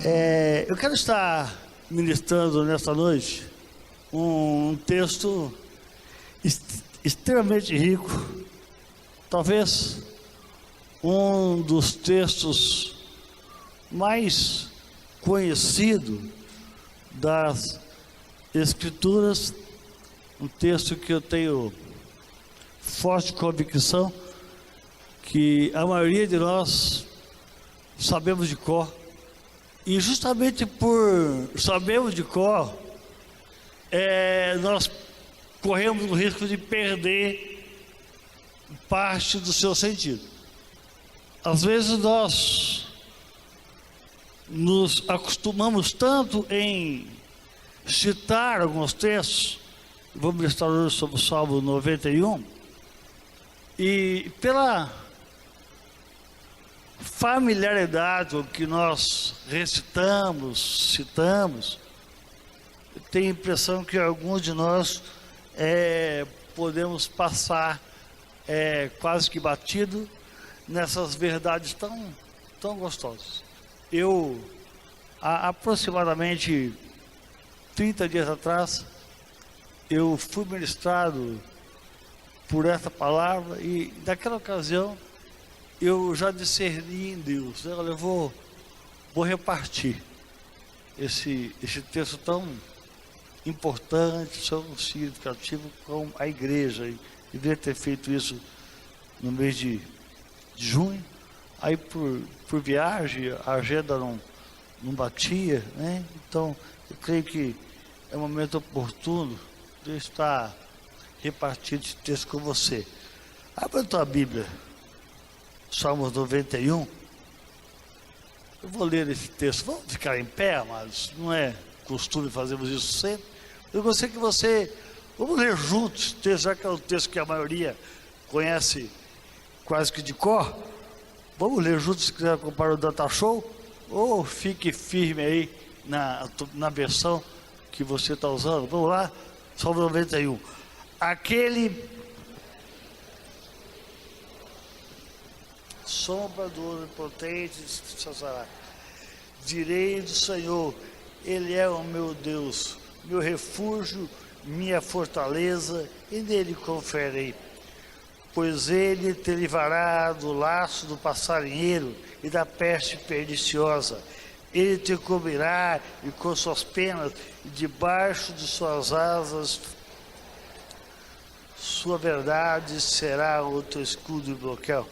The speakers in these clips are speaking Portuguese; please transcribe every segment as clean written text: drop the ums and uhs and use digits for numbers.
Eu quero estar ministrando nesta noite um texto extremamente rico, talvez um dos textos mais conhecidos das Escrituras, um texto que eu tenho forte convicção que a maioria de nós sabemos de cor. E justamente por sabermos de cor, nós corremos o risco de perder parte do seu sentido. Às vezes nós nos acostumamos tanto em citar alguns textos, vamos estar hoje sobre o Salmo 91, e pela familiaridade com que nós recitamos, citamos, eu tenho a impressão que alguns de nós podemos passar quase que batido nessas verdades tão gostosas. Eu, há aproximadamente 30 dias atrás, eu fui ministrado por essa palavra e naquela ocasião eu já discerni em Deus. Eu vou repartir esse texto tão importante, tão significativo com a igreja. E devia ter feito isso no mês de junho. Aí por viagem a agenda não batia, né? Então eu creio que é um momento oportuno de eu estar repartindo esse texto com você. Abra a tua Bíblia, Salmos 91. Eu vou ler esse texto. Vamos ficar em pé, mas não é costume fazermos isso sempre. Eu gostaria que você... Vamos ler juntos esse texto, já que é um texto que a maioria conhece quase que de cor. Vamos ler juntos, se quiser acompanhar o Data Show, ou fique firme aí na versão que você está usando. Vamos lá, Salmo 91. Aquele sombra do Onipotente descansará. Direi do Senhor, Ele é o meu Deus, meu refúgio, minha fortaleza, e nele confiarei. Pois Ele te livrará do laço do passarinheiro e da peste perniciosa. Ele te cobrirá e com suas penas, e debaixo de suas asas, sua verdade será o teu escudo e broquel.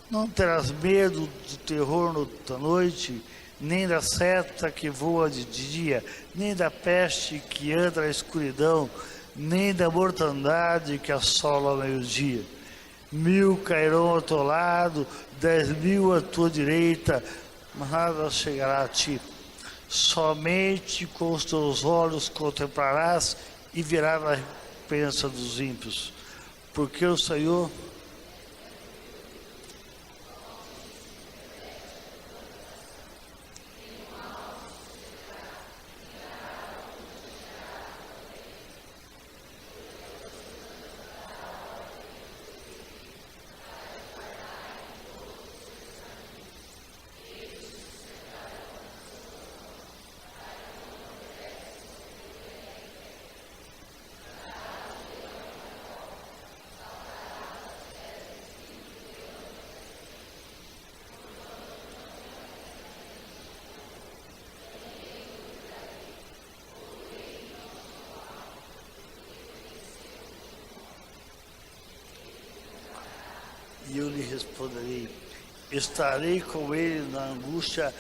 Não terás medo do terror da noite, nem da seta que voa de dia, nem da peste que anda na escuridão, nem da mortandade que assola ao meio-dia. 1000 cairão ao teu lado, 10.000 à tua direita, mas nada chegará a ti. Somente com os teus olhos contemplarás e verás a recompensa dos ímpios, porque o Senhor e eu lhe responderei, estarei com ele na angústia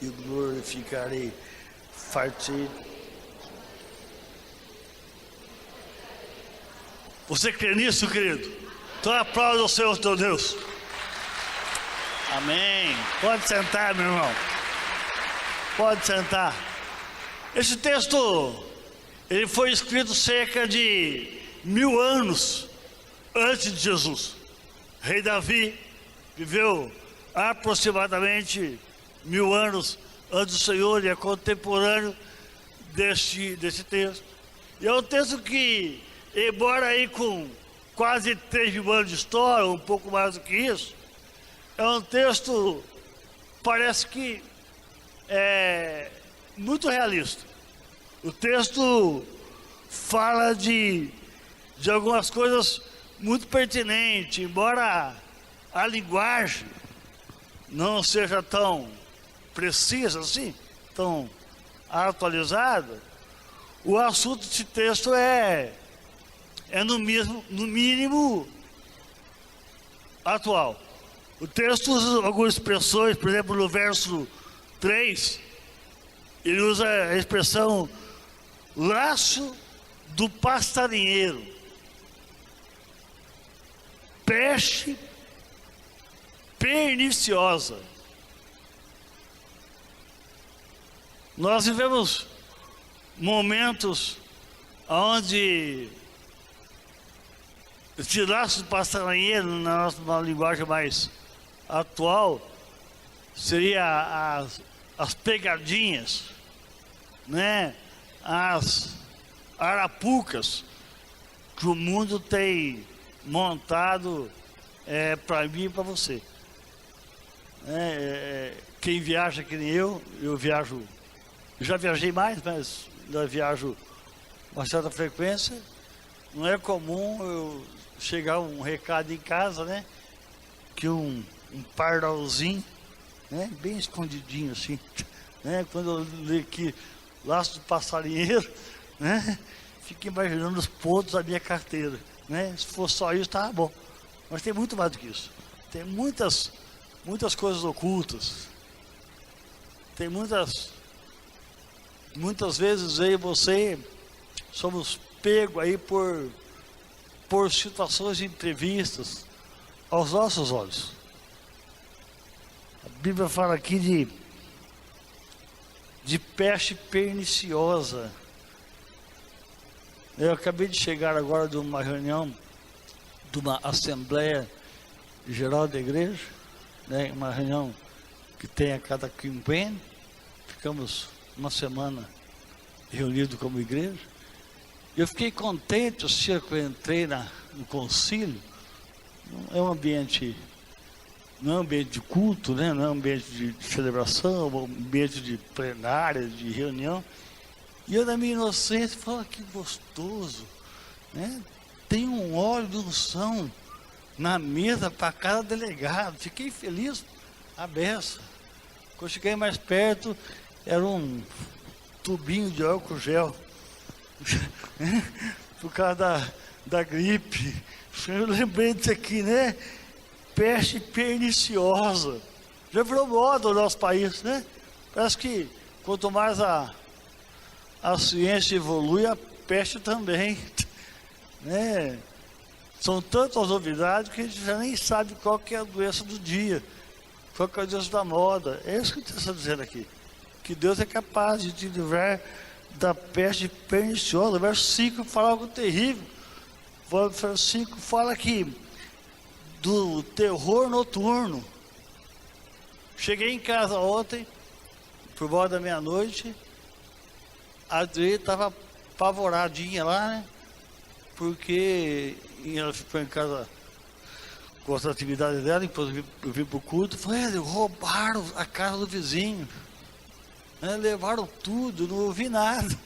e glorificarei, fartei. Você crê nisso, querido? Então aplauda o Senhor teu Deus. Amém. Pode sentar, meu irmão. Pode sentar. Esse texto, ele foi escrito cerca de 1000 anos antes de Jesus. Rei Davi viveu aproximadamente 1000 anos antes do Senhor e é contemporâneo desse texto. E é um texto que, embora aí com quase 3.000 anos de história, um pouco mais do que isso, é um texto parece que é muito realista. O texto fala de algumas coisas muito pertinentes, embora a linguagem não seja tão precisa assim, tão atualizada. O assunto desse texto é no mínimo atual. O texto usa algumas expressões, por exemplo, no verso 3, ele usa a expressão laço do passarinheiro, peste perniciosa. Nós vivemos momentos onde esse laço do passarinheiro, na nossa linguagem mais atual, seria as pegadinhas, né? As arapucas que o mundo tem montado para mim e para você. Quem viaja que nem eu viajo, já viajei mais, mas ainda viajo com uma certa frequência. Não é comum eu chegar um recado em casa, né? Que um pardalzinho, né? Bem escondidinho assim, né? Quando eu li aqui laço do passarinheiro, né? Fico imaginando os pontos da minha carteira, né? Se for só isso, tá bom. Mas tem muito mais do que isso. Tem muitas coisas ocultas. Tem muitas vezes eu e você somos pegos aí por situações imprevistas aos nossos olhos. A Bíblia fala aqui de peste perniciosa. Eu acabei de chegar agora de uma reunião, de uma Assembleia Geral da Igreja, né? Uma reunião que tem a cada quinquênio. Ficamos uma semana reunidos como igreja. Eu fiquei contente, o dia que eu entrei no concílio. Não é um ambiente de culto, né? Não é um ambiente de celebração, é um ambiente de plenária, de reunião. E eu, na minha inocência, falo, que gostoso, né? Tem um óleo de unção na mesa para cada delegado. Fiquei feliz, a beça. Quando cheguei mais perto, era um tubinho de álcool gel. Por causa da gripe. Eu lembrei disso aqui, né? Peste perniciosa. Já virou moda no nosso país, né? Parece que quanto mais a ciência evolui, a peste também, né? São tantas novidades que a gente já nem sabe qual que é a doença do dia, qual que é a doença da moda. É isso que Deus está dizendo aqui, que Deus é capaz de te livrar da peste perniciosa. O verso 5 fala algo terrível. O verso 5 fala aqui do terror noturno. Cheguei em casa ontem, por volta da meia-noite. A Adri estava apavoradinha lá, né? Porque ela ficou em casa com as atividades dela, depois eu vim para o culto. Falei, roubaram a casa do vizinho, né? Levaram tudo, não ouvi nada,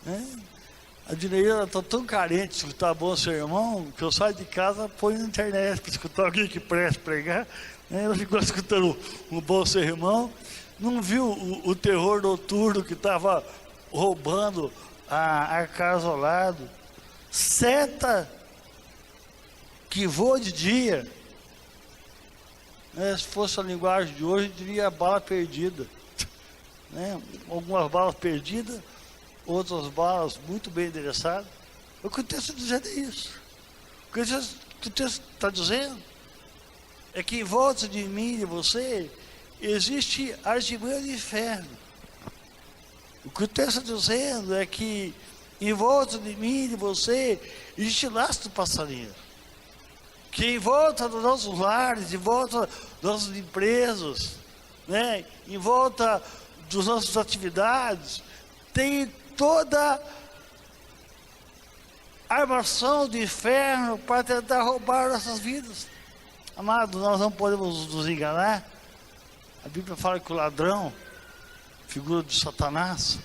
né? A Dineira está tão carente de escutar bom sermão, que eu saio de casa, põe na internet para escutar alguém que presta pregar, né? Ela ficou escutando um bom sermão, não viu o terror noturno que estava roubando a casa ao lado. Seta que voa de dia, né? Se fosse a linguagem de hoje, diria bala perdida, né? Algumas balas perdidas, outras balas muito bem endereçadas. O que o texto está dizendo é isso. O que o texto está dizendo é que em volta de mim e de você existe artimanha do inferno. O que o texto está dizendo é que em volta de mim e de você existe laço do passarinheiro. Que em volta dos nossos lares, em volta das nossas empresas, né? Em volta das nossas atividades, tem toda a armação do inferno para tentar roubar nossas vidas. Amados, nós não podemos nos enganar. A Bíblia fala que o ladrão, figura de Satanás,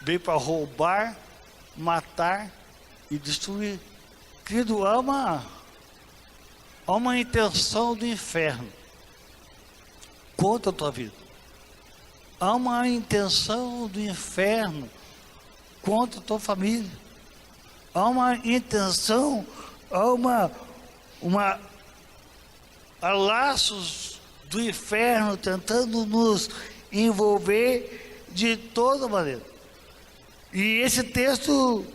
veio para roubar, matar e destruir. Querido, há uma intenção do inferno contra a tua vida. Há uma intenção do inferno contra a tua família. Há uma intenção, há laços do inferno tentando nos envolver de toda maneira. E esse texto,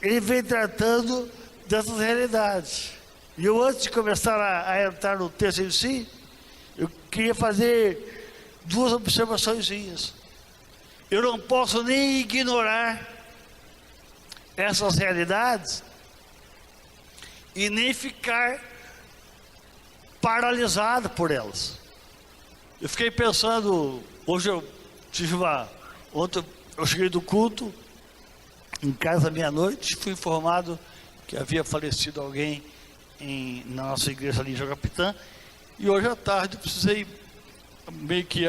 ele vem tratando dessas realidades. E eu, antes de começar a entrar no texto em si, eu queria fazer duas observações. Eu não posso nem ignorar essas realidades e nem ficar paralisado por elas. Eu fiquei pensando, hoje eu tive ontem eu cheguei do culto, em casa meia-noite, fui informado que havia falecido alguém na nossa igreja ali em Jacapitã, e hoje à tarde eu precisei meio que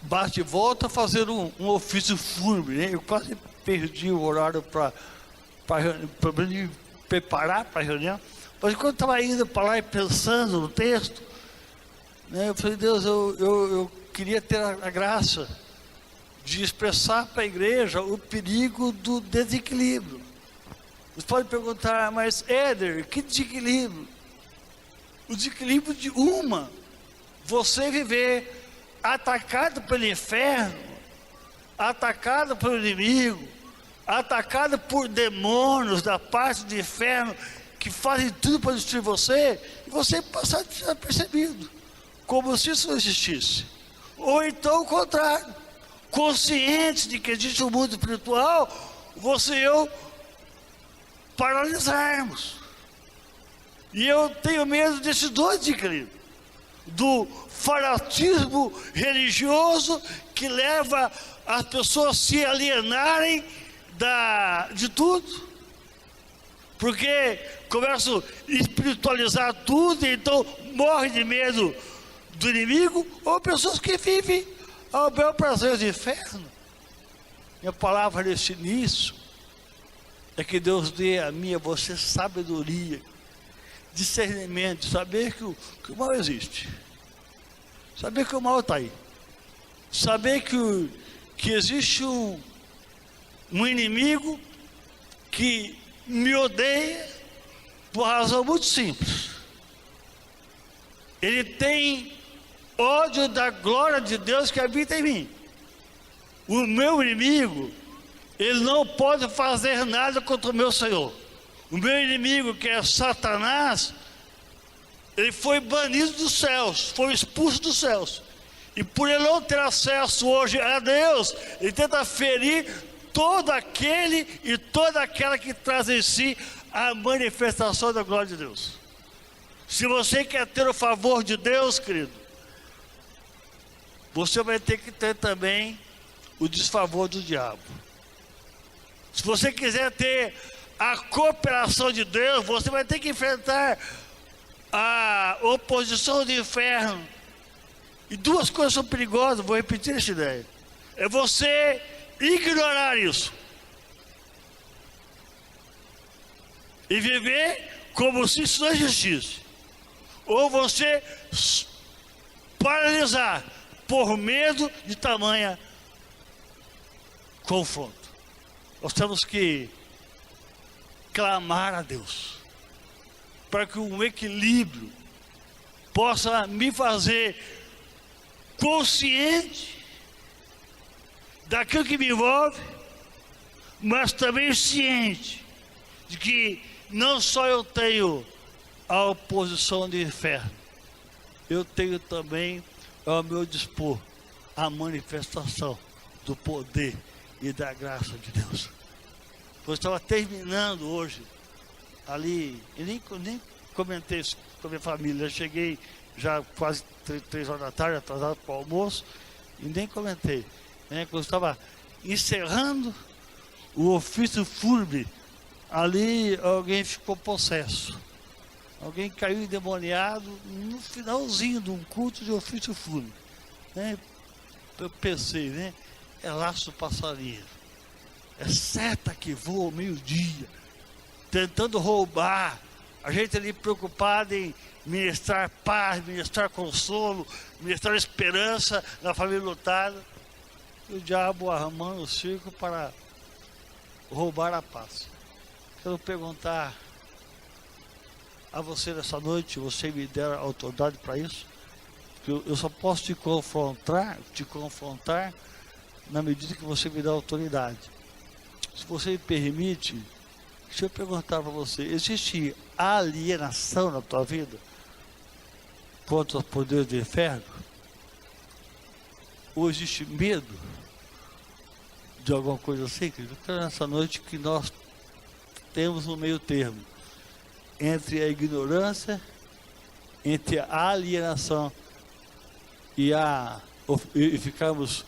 bate e volta fazer um ofício fúnebre, né? Eu quase perdi o horário para me preparar para a reunião, mas quando estava indo para lá e pensando no texto, né, eu falei, Deus, eu queria ter a graça de expressar para a igreja o perigo do desequilíbrio. Você pode perguntar, mas Éder, que desequilíbrio? O desequilíbrio de você viver atacado pelo inferno, atacado pelo inimigo, atacado por demônios da parte do inferno que fazem tudo para destruir você, e você passar desapercebido, como se isso não existisse. Ou então o contrário, consciente de que existe um mundo espiritual, você e eu paralisarmos. E eu tenho medo desses dois desequilíbrios, do fanatismo religioso que leva as pessoas a se alienarem de tudo, porque começam a espiritualizar tudo, então morrem de medo do inimigo, ou pessoas que vivem ao bel prazer do inferno. Minha palavra nesse início é que Deus dê a mim e a você sabedoria, discernimento, saber que o mal existe, saber que o mal está aí, saber que existe um inimigo que me odeia por razão muito simples. Ele tem ódio da glória de Deus que habita em mim. O meu inimigo, ele não pode fazer nada contra o meu Senhor. O meu inimigo, que é Satanás, ele foi banido dos céus, foi expulso dos céus. E por ele não ter acesso hoje a Deus, ele tenta ferir todo aquele e toda aquela que traz em si a manifestação da glória de Deus. Se você quer ter o favor de Deus, querido, você vai ter que ter também o desfavor do diabo. Se você quiser ter a cooperação de Deus, você vai ter que enfrentar a oposição do inferno. E duas coisas são perigosas, vou repetir essa ideia. É você ignorar isso e viver como se isso não existisse, ou você paralisar por medo de tamanha confronto. Nós temos que clamar a Deus para que um equilíbrio possa me fazer consciente daquilo que me envolve, mas também ciente de que não só eu tenho a oposição do inferno, eu tenho também ao meu dispor a manifestação do poder e da graça de Deus. Eu estava terminando hoje ali, e nem comentei isso com a minha família. Eu cheguei já quase 3 horas da tarde, atrasado para o almoço, e nem comentei. Quando eu estava encerrando o ofício fúnebre, ali alguém ficou possesso. Alguém caiu endemoniado no finalzinho de um culto de ofício fúnebre, né? Eu pensei, né? É laço passarinho, é seta que voa ao meio-dia, tentando roubar. A gente ali preocupado em ministrar paz, ministrar consolo, ministrar esperança na família lutada. E o diabo armando o circo para roubar a paz. Quero perguntar a você nessa noite, você me der autoridade para isso? Porque eu só posso te confrontar na medida que você me dá autoridade. Se você me permite, deixa eu perguntar para você, existe alienação na tua vida contra os poderes do inferno? Ou existe medo de alguma coisa assim? Eu quero nessa noite que nós temos um meio termo entre a ignorância, entre a alienação e ficarmos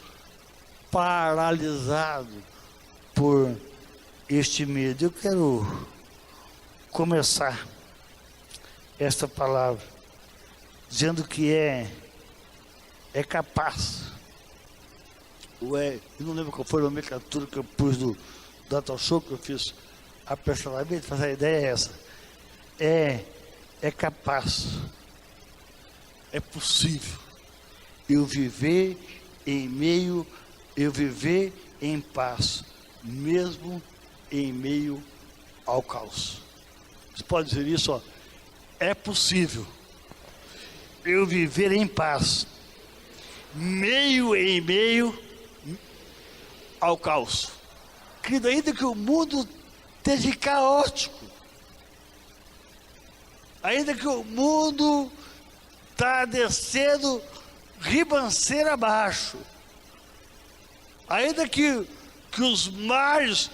paralisados por este medo. Eu quero começar esta palavra dizendo que é capaz. Eu não lembro qual foi a nomenclatura que eu pus do Data Show que eu fiz apressadamente, mas a ideia é essa. É capaz, é possível eu viver em paz, mesmo em meio ao caos. Você pode dizer isso, ó, é possível eu viver em paz, em meio ao caos. Querido, ainda que o mundo esteja caótico, ainda que o mundo está descendo ribanceira abaixo, ainda que os mares,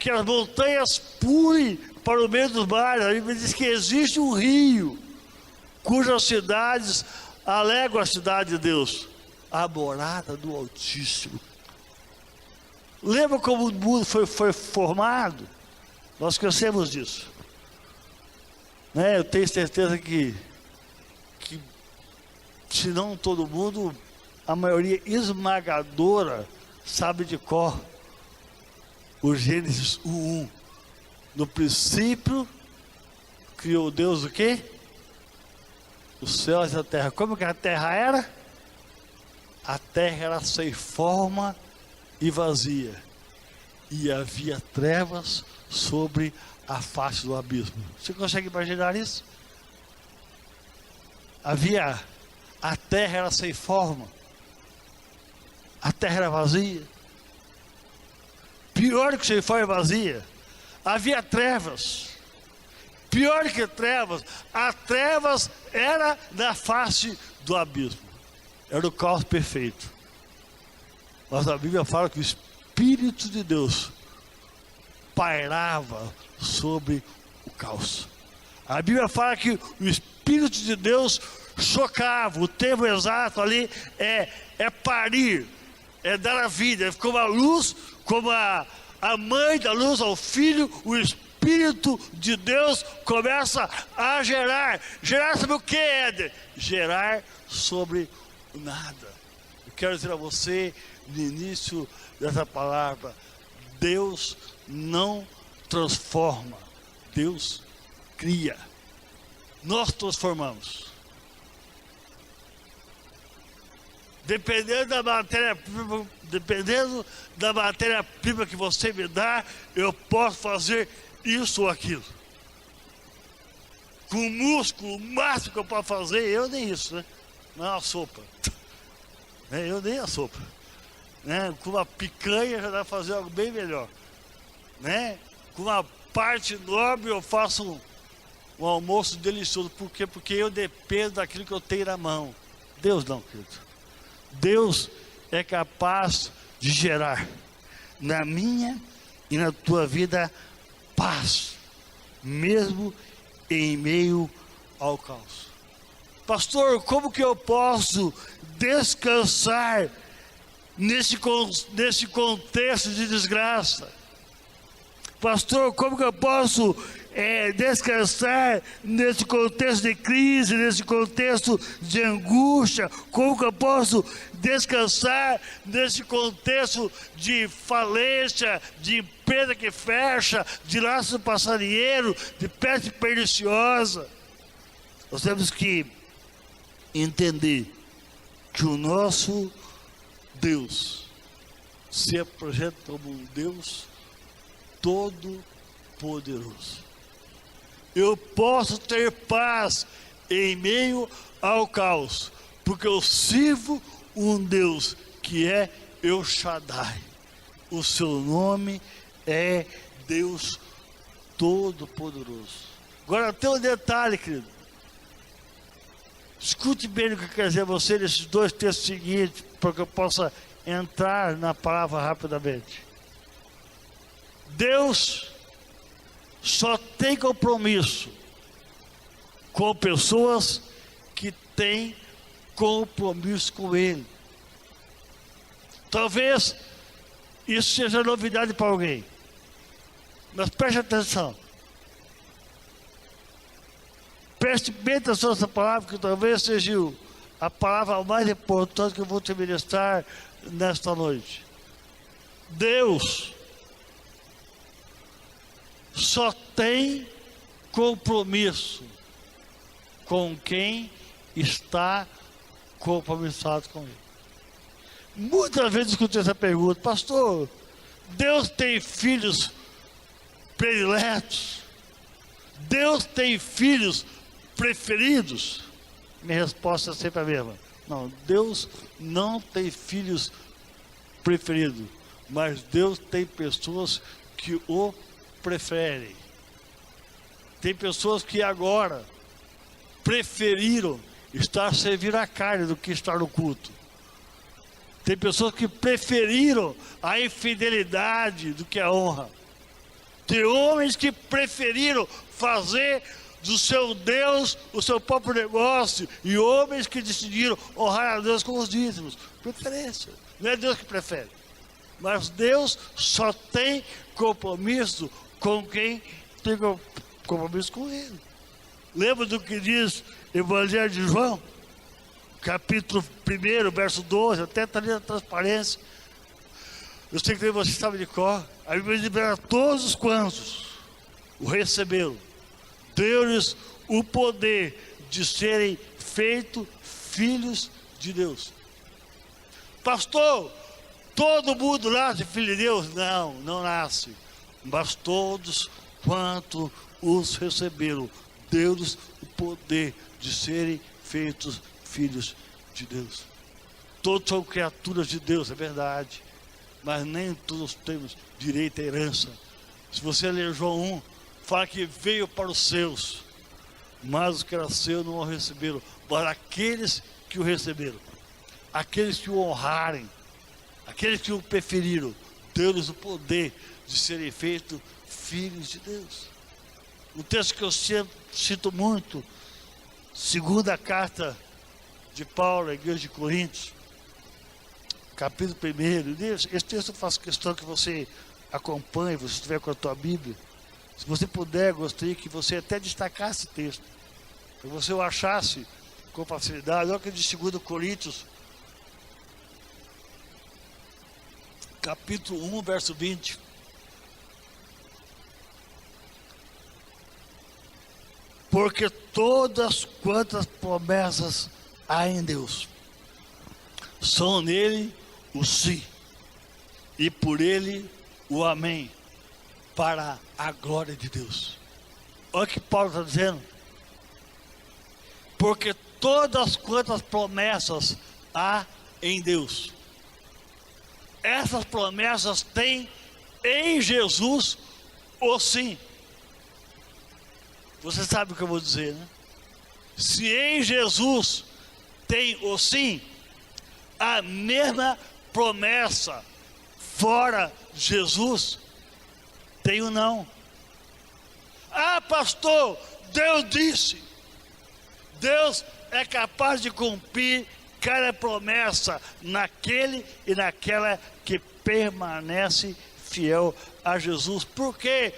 que as montanhas pulem para o meio dos mares, a Bíblia diz que existe um rio, cujas cidades alegam a cidade de Deus, a morada do Altíssimo. Lembra como o mundo foi formado? Nós conhecemos disso. Eu tenho certeza que se não todo mundo, a maioria esmagadora sabe de cor o Gênesis 1:1. No princípio criou Deus o quê? Os céus e a terra. Como que a terra era? A terra era sem forma e vazia, e havia trevas sobre a face do abismo. Você consegue imaginar isso? A terra era sem forma, a terra era vazia. Pior que sem forma e vazia, havia trevas. Pior que trevas, as trevas era na face do abismo. Era o caos perfeito. Mas a Bíblia fala que o Espírito de Deus pairava sobre o caos. A Bíblia fala que o Espírito de Deus chocava. O termo exato ali é parir, é dar a vida. Como a luz, como a mãe dá luz ao filho, o Espírito de Deus começa a gerar. Gerar sobre o que, Éder? Gerar sobre o nada. Eu quero dizer a você, no início dessa palavra, Deus não transforma, Deus cria. Nós transformamos. Dependendo da matéria-prima que você me dá, eu posso fazer isso ou aquilo. Com músculo, o máximo que eu posso fazer, eu nem isso, né? Não é uma sopa. Eu nem a sopa. Com uma picanha já dá para fazer algo bem melhor. Com uma parte nobre eu faço um almoço delicioso. Por quê? Porque eu dependo daquilo que eu tenho na mão. Deus não, querido. Deus é capaz de gerar na minha e na tua vida paz, mesmo em meio ao caos. Pastor, como que eu posso descansar nesse contexto de desgraça? Pastor, como que eu posso descansar nesse contexto de crise, nesse contexto de angústia? Como que eu posso descansar nesse contexto de falência, de empresa que fecha, de laço passarinheiro, de peste perniciosa? Nós temos que entender que o nosso Deus se apresenta como um Deus todo-poderoso. Eu posso ter paz em meio ao caos, porque eu sirvo um Deus que é El Shaddai. O seu nome é Deus Todo-Poderoso. Agora tem um detalhe, querido. Escute bem o que quer dizer você nesses dois textos seguintes, para que eu possa entrar na palavra rapidamente. Deus só tem compromisso com pessoas que têm compromisso com Ele. Talvez isso seja novidade para alguém, mas preste atenção. Preste bem atenção nessa palavra, que talvez seja a palavra mais importante que eu vou te ministrar nesta noite. Deus só tem compromisso com quem está compromissado com Ele. Muitas vezes escutei essa pergunta: pastor, Deus tem filhos prediletos? Deus tem filhos preferidos? Minha resposta é sempre a mesma: não, Deus não tem filhos preferidos, mas Deus tem pessoas que o preferem. Tem pessoas que agora preferiram estar servindo a carne do que estar no culto. Tem pessoas que preferiram a infidelidade do que a honra. Tem homens que preferiram fazer do seu Deus o seu próprio negócio, e homens que decidiram honrar a Deus com os dízimos. Preferência. Não é Deus que prefere, mas Deus só tem compromisso com quem tem compromisso com Ele. Lembra do que diz Evangelho de João, capítulo 1, verso 12, até está ali na transparência. Eu sei que você sabe de cor. A Bíblia diz: a todos os quantos o receberam, deu-lhes o poder de serem feitos filhos de Deus. Pastor, todo mundo nasce filho de Deus? Não, não nasce. Mas todos quanto os receberam, deu-lhes o poder de serem feitos filhos de Deus. Todos são criaturas de Deus, é verdade, mas nem todos temos direito à herança. Se você ler João 1, fala que veio para os seus, mas os que eram seus não o receberam. Mas aqueles que o receberam, aqueles que o honrarem, aqueles que o preferiram, deu-lhes o poder de serem feitos filhos de Deus. Um texto que eu cito muito, segunda carta de Paulo à igreja de Coríntios, capítulo 1. Esse texto eu faço questão que você acompanhe, se estiver com a tua Bíblia. Se você puder, gostaria que você até destacasse esse texto, para você o achasse com facilidade. Olha que de 2 Coríntios, capítulo 1, verso 20. Porque todas quantas promessas há em Deus, são nele o sim, e por ele o amém, para a glória de Deus. Olha o que Paulo está dizendo. Porque todas quantas promessas há em Deus, essas promessas têm em Jesus o sim. Você sabe o que eu vou dizer, né? Se em Jesus tem o sim, a mesma promessa fora Jesus tem o não. Ah, pastor, Deus disse. Deus é capaz de cumprir cada promessa naquele e naquela que permanece fiel a Jesus. Por quê?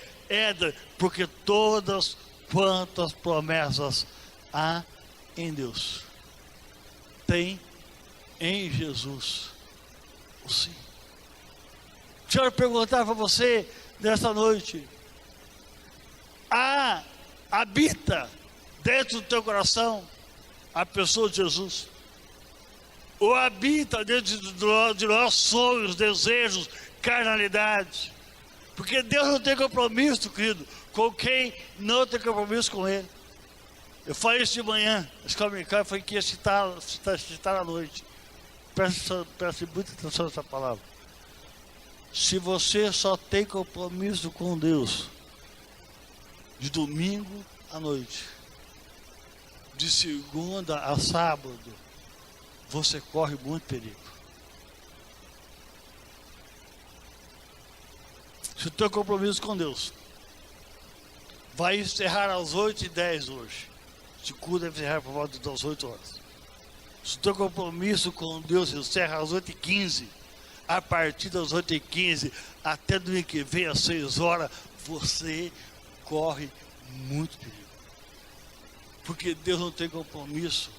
porque todas quantas promessas há em Deus, tem em Jesus o sim. Quero perguntar para você nesta noite: habita dentro do teu coração a pessoa de Jesus? Ou habita dentro de nós sonhos, desejos, carnalidade? Porque Deus não tem compromisso, querido, com quem não tem compromisso com Ele. Eu falei isso de manhã, esse comunicado foi que ia citar à noite. Preste muita atenção nessa palavra. Se você só tem compromisso com Deus de domingo à noite, de segunda a sábado, você corre muito perigo. Se o teu compromisso com Deus vai encerrar às 8h10 hoje, se o culto deve encerrar por volta das 8 horas. Se o teu compromisso com Deus encerra às 8h15, a partir das 8h15 até domingo que vem às 6 horas, você corre muito perigo. Porque Deus não tem compromisso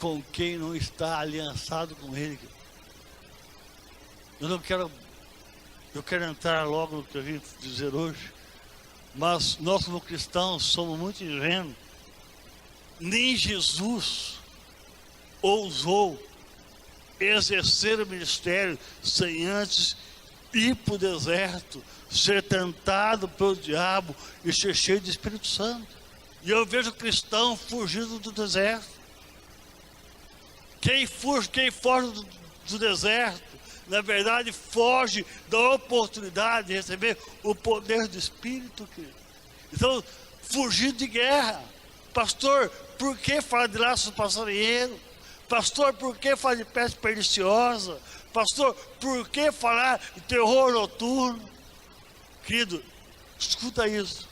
com quem não está aliançado com Ele. Eu quero entrar logo no que eu vim dizer hoje, mas nós como cristãos somos muito ingênuos. Nem Jesus ousou exercer o ministério sem antes ir para o deserto, ser tentado pelo diabo e ser cheio de Espírito Santo. E eu vejo cristão fugindo do deserto. Quem foge do deserto, na verdade, foge da oportunidade de receber o poder do Espírito, querido. Então, fugir de guerra. Pastor, por que falar de laços passarinheiros? Pastor, por que falar de peste perniciosa? Pastor, por que falar de terror noturno? Querido, escuta isso.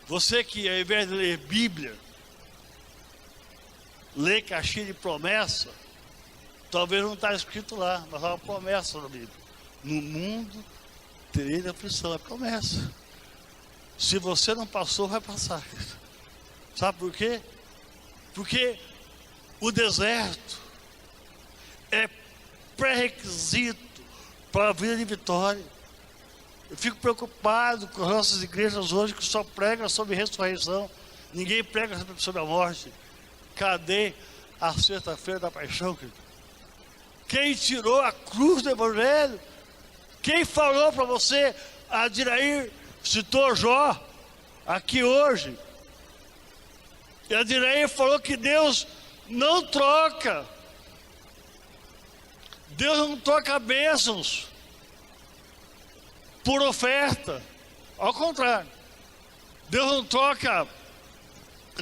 Você que ao invés de ler Bíblia, lê caixinha de promessa, talvez não está escrito lá, mas há uma promessa na Bíblia. No mundo tereis aflição, é promessa. Se você não passou, vai passar. Sabe por quê? Porque o deserto é pré-requisito para a vida de vitória. Eu fico preocupado com as nossas igrejas hoje que só pregam sobre ressurreição. Ninguém prega sobre a morte. Cadê a sexta-feira da paixão, querido? Quem tirou a cruz do Evangelho? Quem falou para você? A Adirair citou Jó aqui hoje. E a Adirair falou que Deus não troca. Deus não troca bênçãos por oferta. Ao contrário. Deus não troca,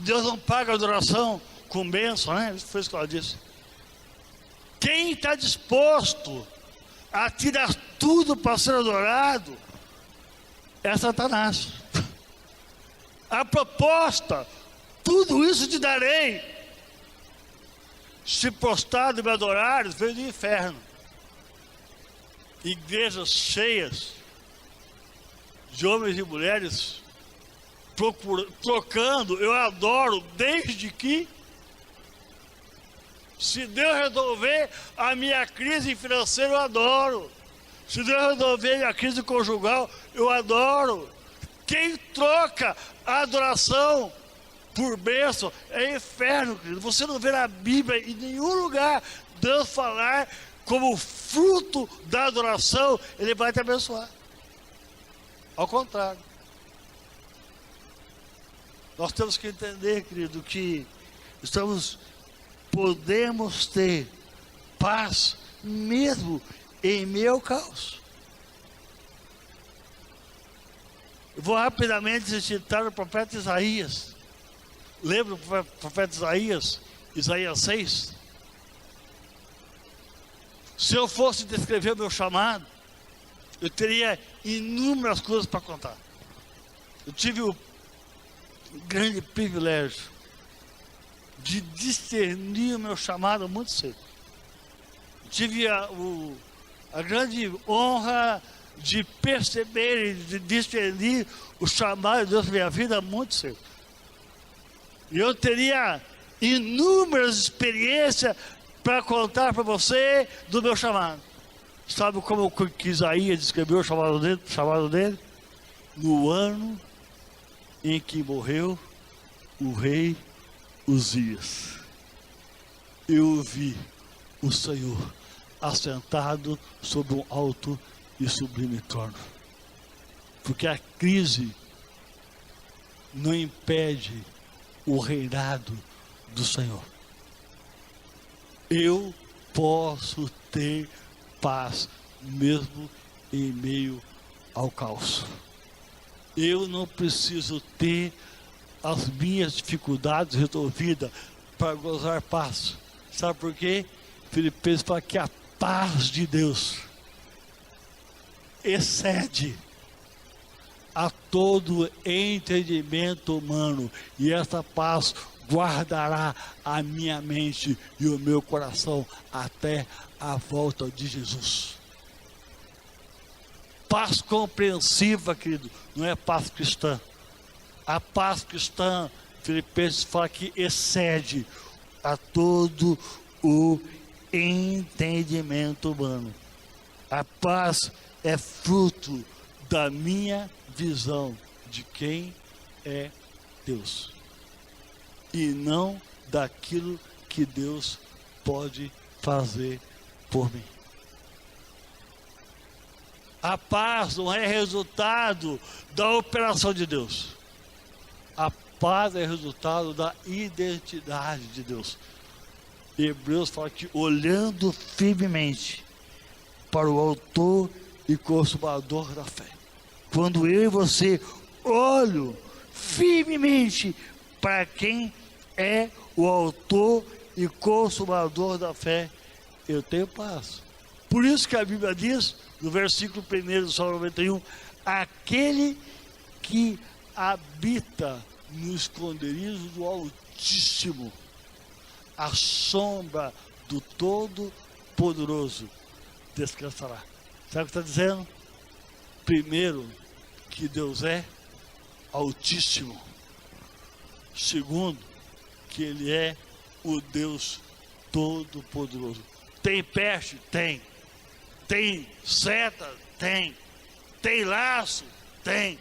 Deus não paga adoração com bênção, né? Isso foi isso que ela disse. Quem está disposto a tirar tudo para ser adorado é Satanás. A proposta, tudo isso te darei, se prostrado e me adorares, veio do inferno. Igrejas cheias de homens e mulheres trocando, eu adoro, desde que, se Deus resolver a minha crise financeira, eu adoro. Se Deus resolver a minha crise conjugal, eu adoro. Quem troca a adoração por bênção é inferno, querido. Você não vê na Bíblia em nenhum lugar Deus falar como fruto da adoração, Ele vai te abençoar. Ao contrário. Nós temos que entender, querido, que podemos ter paz mesmo em meio ao caos. Eu vou rapidamente citar o profeta Isaías. Lembra o profeta Isaías? Isaías 6. Se eu fosse descrever o meu chamado, eu teria inúmeras coisas para contar. Eu tive o grande privilégio de discernir o meu chamado muito cedo. Eu tive a grande honra de perceber e de discernir o chamado de Deus na minha vida muito cedo. E eu teria inúmeras experiências para contar para você do meu chamado. Sabe como que Isaías descreveu o chamado dele? No ano em que morreu o rei Uzias, eu vi o Senhor assentado sobre um alto e sublime trono. Porque a crise não impede o reinado do Senhor. Eu posso ter paz mesmo em meio ao caos. Eu não preciso ter as minhas dificuldades resolvidas para gozar paz. Sabe por quê? Filipenses fala que a paz de Deus excede a todo entendimento humano, e essa paz guardará a minha mente e o meu coração até a volta de Jesus. Paz compreensiva, querido, não é paz cristã. A paz cristã, Filipenses fala que excede a todo o entendimento humano. A paz é fruto da minha visão de quem é Deus, e não daquilo que Deus pode fazer por mim. A paz não é resultado da operação de Deus. A paz é resultado da identidade de Deus. Hebreus fala que olhando firmemente para o autor e consumador da fé. Quando eu e você olham firmemente para quem é o autor e consumador da fé, eu tenho paz. Por isso que a Bíblia diz, no versículo 1 do Salmo 91, aquele que habita no esconderijo do Altíssimo, a sombra do Todo-Poderoso descansará. Sabe o que está dizendo? Primeiro, que Deus é Altíssimo. Segundo, que Ele é o Deus Todo-Poderoso. Tem peste? Tem. Tem seta? Tem. Tem laço? Tem.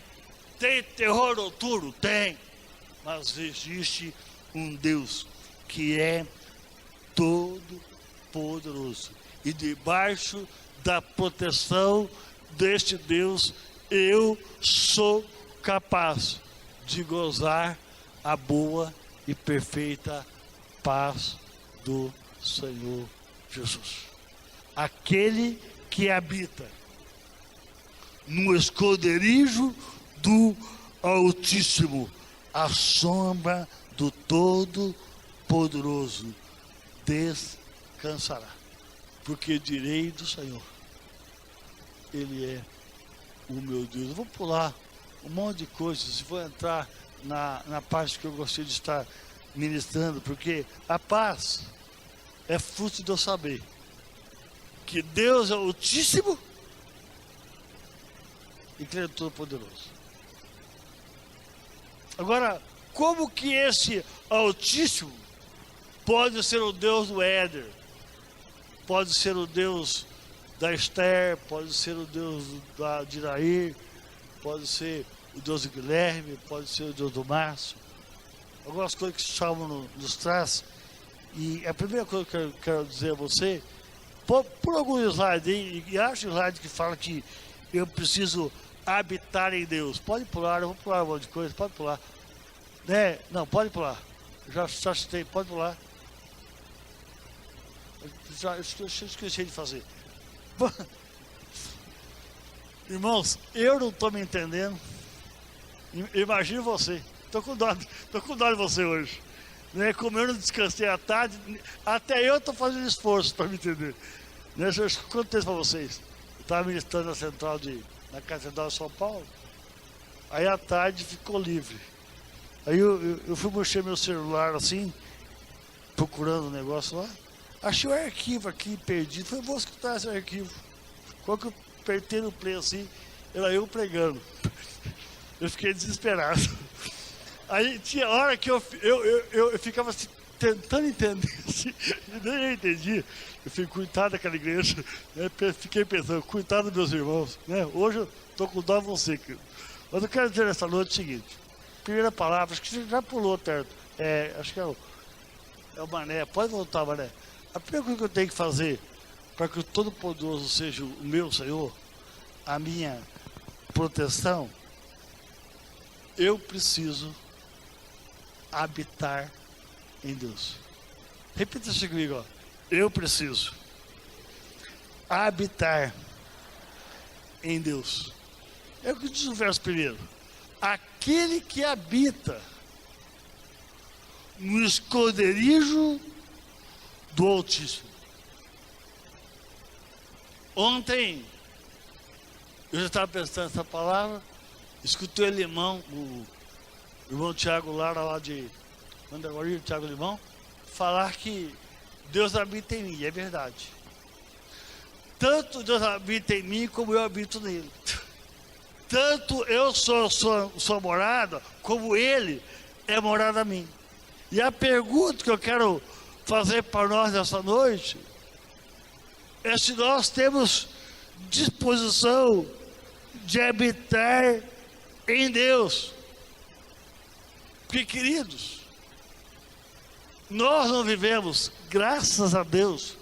Tem terror noturno? Tem. Mas existe um Deus que é todo-poderoso. E debaixo da proteção deste Deus, eu sou capaz de gozar a boa e perfeita paz do Senhor Jesus. Aquele que habita no esconderijo do Altíssimo, a sombra do Todo-Poderoso descansará. Porque direi do Senhor, Ele é o meu Deus. Eu vou pular um monte de coisas, vou entrar na parte que eu gostaria de estar ministrando, porque a paz é fruto de eu saber que Deus é Altíssimo e que Ele é Todo-Poderoso. Agora, como que esse Altíssimo pode ser o Deus do Éder, pode ser o Deus da Esther, pode ser o Deus de Iraí, pode ser o Deus do Guilherme, pode ser o Deus do Márcio? Algumas coisas que Salmo nos traz. E a primeira coisa que eu quero dizer a você, por algum slide aí, e acho slide que fala que eu preciso habitar em Deus. Pode pular, eu vou pular um monte de coisa, pode pular. Né? Não, pode pular. Já citei, pode pular. Eu esqueci de fazer. Irmãos, eu não estou me entendendo. Imagine você. Estou com dó de você hoje. Né? Como eu não descansei à tarde, até eu estou fazendo esforço para me entender. Né? Eu conto isso para vocês. Eu estava ministrando na Catedral de São Paulo. Aí à tarde ficou livre. Aí eu fui mexer meu celular assim, procurando um negócio lá. Achei o arquivo aqui perdido. Falei, vou escutar esse arquivo. apertei no play assim, era eu pregando. Eu fiquei desesperado. Aí tinha hora que eu ficava assim, tentando entender, assim, e nem eu entendi. Eu fiquei, coitado daquela igreja, né? Fiquei pensando, coitado dos meus irmãos, né? Hoje eu estou com dó de você, querido. Mas eu quero dizer nessa noite o seguinte: primeira palavra, acho que você já pulou, Terto. Acho que é o Mané, pode voltar, Mané. A primeira coisa que eu tenho que fazer para que o Todo-Poderoso seja o meu Senhor, a minha proteção, eu preciso habitar em Deus. Repita isso comigo, ó. Eu preciso habitar em Deus. É o que diz o verso primeiro. Aquele que habita no esconderijo do Altíssimo. Ontem, eu já estava pensando nessa palavra, escutei o irmão Tiago Lara, lá de Mandaguari, Tiago Limão, falar que Deus habita em mim, é verdade. Tanto Deus habita em mim, como eu habito nele. Tanto eu sou morada, como ele é morada a mim. E a pergunta que eu quero fazer para nós nessa noite é se nós temos disposição de habitar em Deus. Porque, queridos, nós não vivemos, graças a Deus,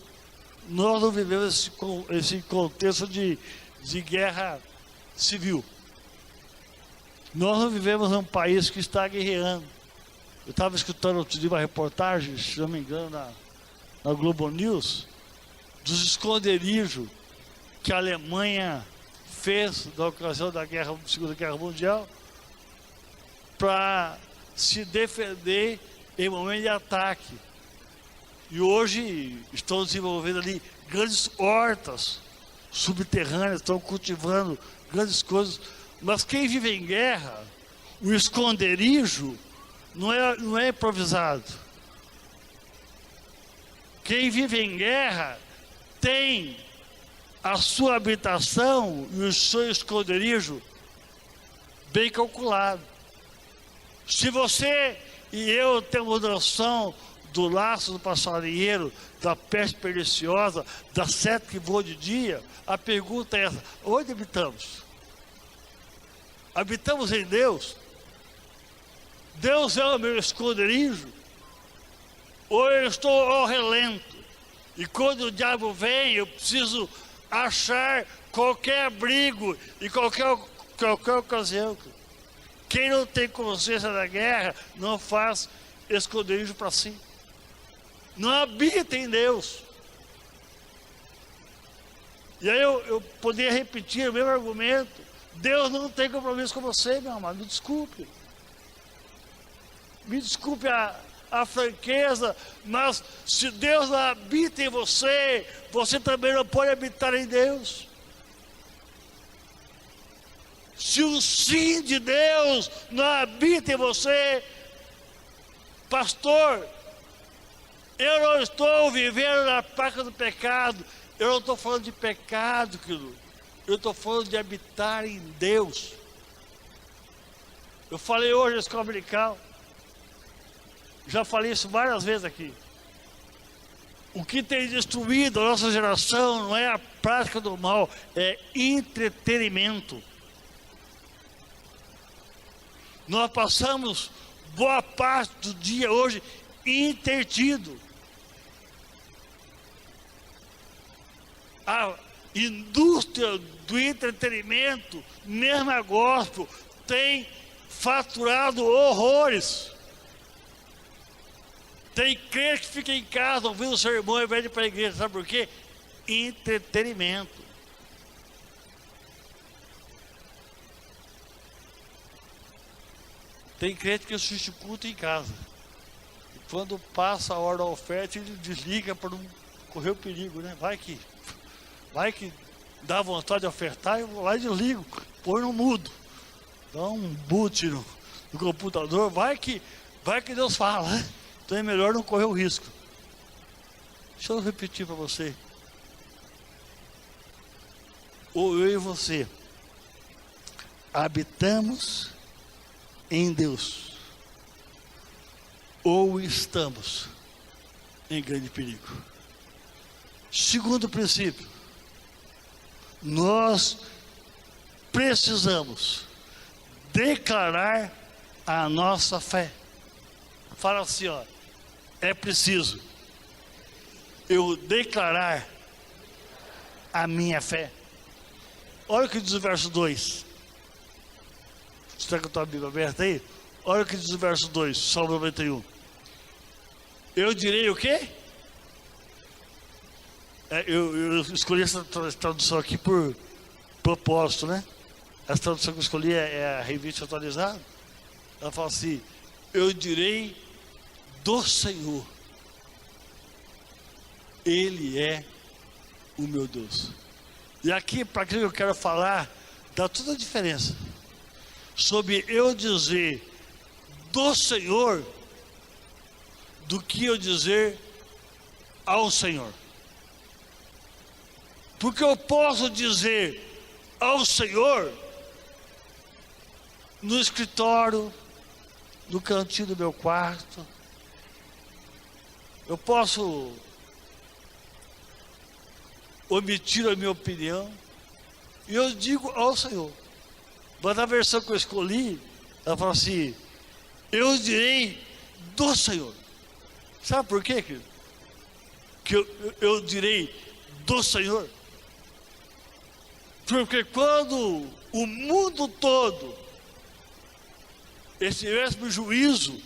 nós não vivemos esse contexto de guerra civil. Nós não vivemos num país que está guerreando. Eu estava escutando outro dia uma reportagem, se não me engano, na Globo News, dos esconderijos que a Alemanha fez na ocasião da Segunda Guerra Mundial para se defender em momento de ataque. E hoje estão desenvolvendo ali grandes hortas subterrâneas, estão cultivando grandes coisas. Mas quem vive em guerra, o esconderijo não é improvisado. Quem vive em guerra tem a sua habitação e o seu esconderijo bem calculado. Se você e eu temos noção do laço do passarinheiro, da peste perniciosa, da seta que voa de dia, a pergunta é essa: onde habitamos? Habitamos em Deus? Deus é o meu esconderijo? Ou eu estou ao relento? E quando o diabo vem, eu preciso achar qualquer abrigo e qualquer ocasião. Quem não tem consciência da guerra não faz esconderijo para si. Não habita em Deus. E aí eu poderia repetir o mesmo argumento. Deus não tem compromisso com você, meu amado, me desculpe. Me desculpe a franqueza, mas se Deus não habita em você, você também não pode habitar em Deus. Se o sim de Deus não habita em você, pastor, eu não estou vivendo na prática do pecado. Eu não estou falando de pecado, querido. Eu estou falando de habitar em Deus. Eu falei hoje na escola dominical. Já falei isso várias vezes aqui. O que tem destruído a nossa geração não é a prática do mal, é entretenimento. Nós passamos boa parte do dia hoje entretido. A indústria do entretenimento, mesmo a gospel, tem faturado horrores. Tem crente que fica em casa ouvindo o sermão ao invés de ir para a igreja. Sabe por quê? Entretenimento. Tem crente que assiste culto em casa. E quando passa a hora da oferta, ele desliga para não correr o perigo, né? Vai que dá vontade de ofertar, eu vou lá e desligo, põe no mudo, dá um boot no computador, vai que Deus fala, né? Então é melhor não correr o risco. Deixa eu repetir para você. ou eu e você, habitamos em Deus, ou estamos em grande perigo. Segundo princípio, nós precisamos declarar a nossa fé. Fala assim, ó, é preciso eu declarar a minha fé. Olha o que diz o verso 2. Você está com a tua Bíblia aberta aí? Olha o que diz o verso 2, Salmo 91. Eu direi o quê? Eu escolhi essa tradução aqui por propósito, né? Essa tradução que eu escolhi é a revista atualizada. Ela fala assim: eu direi do Senhor, Ele é o meu Deus. E aqui, para aquilo que eu quero falar, dá toda a diferença sobre eu dizer do Senhor do que eu dizer ao Senhor. Porque eu posso dizer ao Senhor no escritório, no cantinho do meu quarto. Eu posso omitir a minha opinião e eu digo ao Senhor. Mas na versão que eu escolhi, ela fala assim: eu direi do Senhor. Sabe por quê, querido? Que eu direi do Senhor? Porque quando o mundo todo estiver no juízo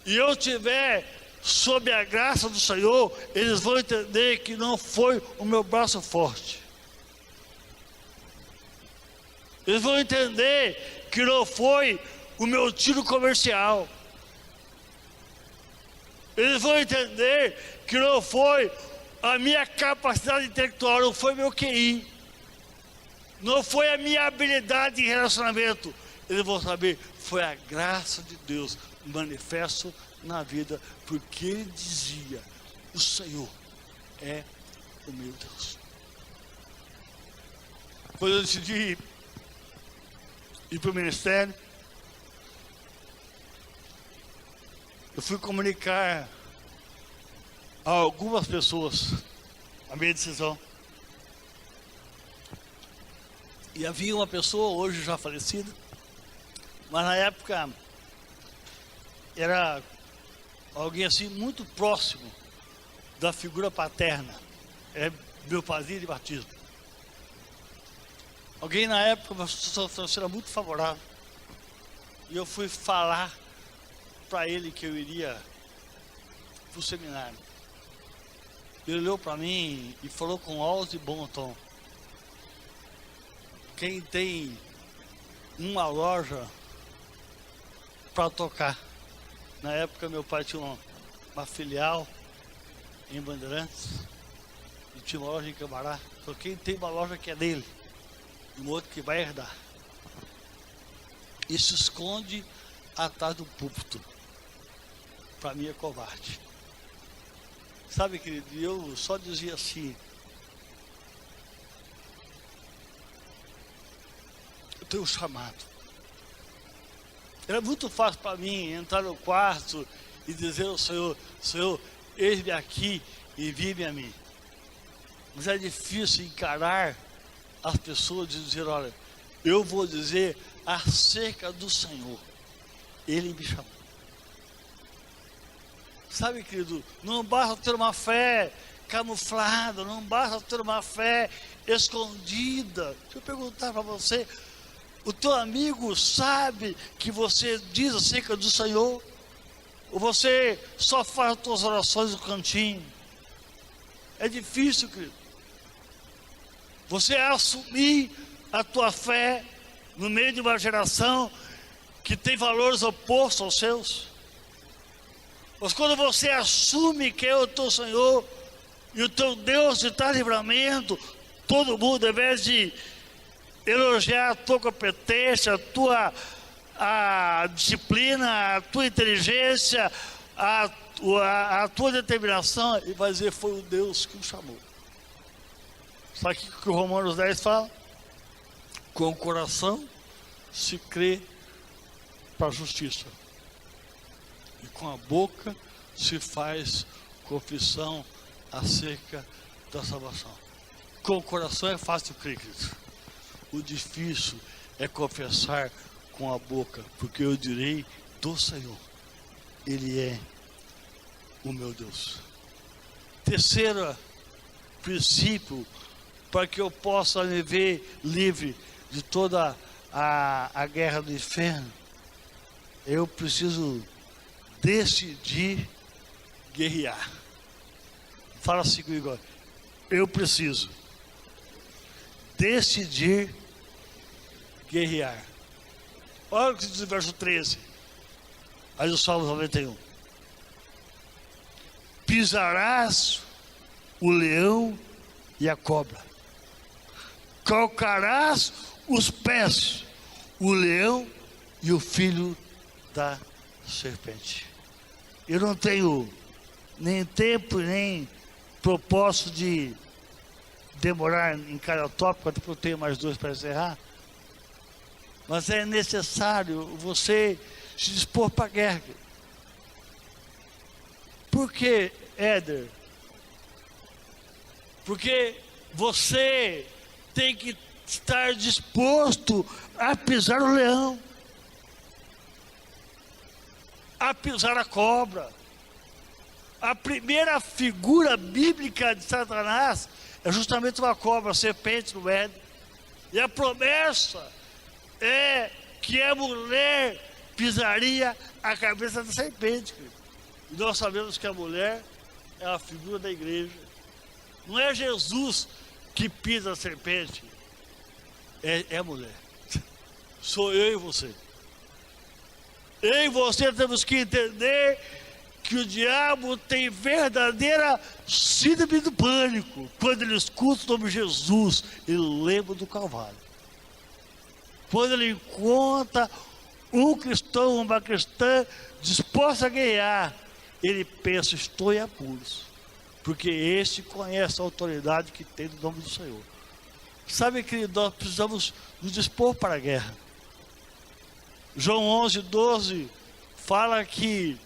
e eu estiver sob a graça do Senhor, eles vão entender que não foi o meu braço forte. Eles vão entender que não foi o meu tiro comercial. Eles vão entender que não foi a minha capacidade intelectual, não foi meu QI, não foi a minha habilidade de relacionamento. Eles vão saber, foi a graça de Deus manifesto na vida, porque Ele dizia: o Senhor é o meu Deus. Quando eu decidi ir para o ministério, eu fui comunicar a algumas pessoas a minha decisão. E havia uma pessoa, hoje já falecida, mas na época era alguém assim muito próximo da figura paterna, é meu padrinho de batismo. Alguém na época, uma situação financeira muito favorável, e eu fui falar para ele que eu iria para o seminário. Ele olhou para mim e falou com alto e bom tom: quem tem uma loja para tocar? Na época meu pai tinha uma filial em Bandeirantes e tinha uma loja em Camará. Falou: quem tem uma loja que é dele e um outro que vai herdar, e se esconde atrás do púlpito, para mim é covarde. Sabe, querido, eu só dizia assim: eu tenho um chamado. Era muito fácil para mim entrar no quarto e dizer ao Senhor: Senhor, eis-me aqui, envie-me a mim. Mas é difícil encarar as pessoas e dizer: olha, eu vou dizer acerca do Senhor, Ele me chamou. Sabe, querido, não basta ter uma fé camuflada, não basta ter uma fé escondida. Deixa eu perguntar para você: o teu amigo sabe que você diz acerca do Senhor? Ou você só faz as tuas orações no cantinho? É difícil, querido, você assumir a tua fé no meio de uma geração que tem valores opostos aos seus. Mas quando você assume que é o teu Senhor e o teu Deus te dá livramento, todo mundo, ao invés de elogiar a tua competência, a disciplina, a tua inteligência, a tua determinação, ele vai dizer: foi o Deus que o chamou. Sabe o que o Romanos 10 fala? Com o coração se crê para a justiça, e com a boca se faz confissão acerca da salvação. Com o coração é fácil crer, querido. O difícil é confessar com a boca, porque eu direi do Senhor, Ele é o meu Deus. Terceiro princípio, para que eu possa me ver livre de toda a guerra do inferno, eu preciso decidir guerrear. Fala assim comigo agora. Eu preciso decidir guerrear. Olha o que diz o verso 13, aí do Salmo 91. Pisarás o leão e a cobra, calcarás os pés o leão e o filho da serpente. Eu não tenho nem tempo, nem propósito de demorar em cada tópico, até porque eu tenho mais 2 para encerrar. Mas é necessário você se dispor para a guerra. Por que, Éder? Porque você tem que estar disposto a pisar o leão, a pisar a cobra. A primeira figura bíblica de Satanás é justamente uma cobra, a serpente no Éden. E a promessa é que a mulher pisaria a cabeça da serpente. E nós sabemos que a mulher é a figura da igreja. Não é Jesus que pisa a serpente, é a mulher. Sou eu e você. Eu e você temos que entender que o diabo tem verdadeira síndrome do pânico. Quando ele escuta o nome Jesus, ele lembra do Calvário. Quando ele encontra um cristão, uma cristã disposta a ganhar, ele pensa, estou em apuros, porque este conhece a autoridade que tem no nome do Senhor. Sabe que nós precisamos nos dispor para a guerra. João 11:12 fala que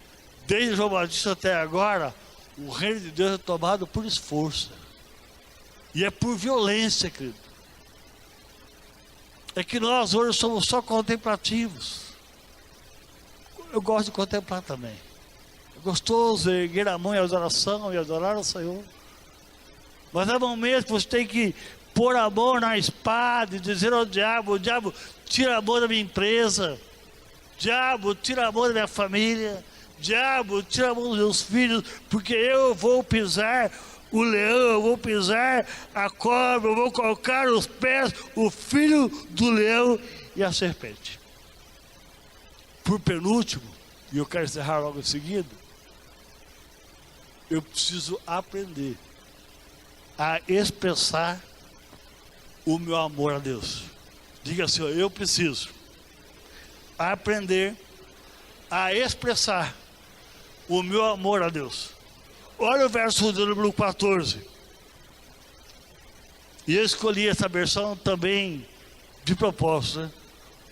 desde João Batista até agora o reino de Deus é tomado por esforço, e é por violência, querido. É que nós hoje somos só contemplativos. Eu gosto de contemplar também. É gostoso erguer a mão em adoração e adorar ao Senhor. Mas há momentos que você tem que pôr a mão na espada e dizer ao diabo: o diabo, tira a mão da minha empresa. Diabo, tira a mão da minha família. Diabo, tira a mão dos meus filhos, porque eu vou pisar o leão, eu vou pisar a cobra, eu vou colocar os pés, o filho do leão e a serpente. Por penúltimo, e eu quero encerrar logo em seguida, eu preciso aprender a expressar o meu amor a Deus. Diga assim: eu preciso aprender a expressar o meu amor a Deus. Olha o verso do número 14. E eu escolhi essa versão também de propósito, né?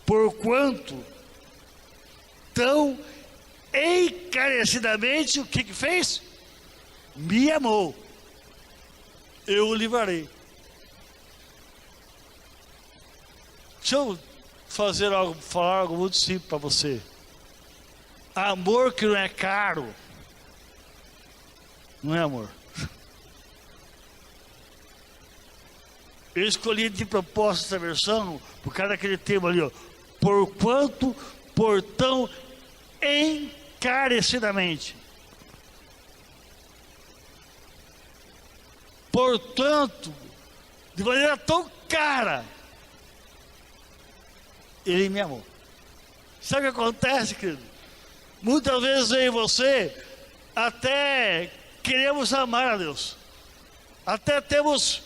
Porquanto tão encarecidamente, o que fez? Me amou, eu o livrarei. Deixa eu falar algo muito simples para você. Amor que não é caro não é amor. Eu escolhi de propósito essa versão por causa daquele tema ali, ó. Porquanto, portão, encarecidamente. Portanto, de maneira tão cara, ele me amou. Sabe o que acontece, querido? Muitas vezes eu e você até queremos amar a Deus, até temos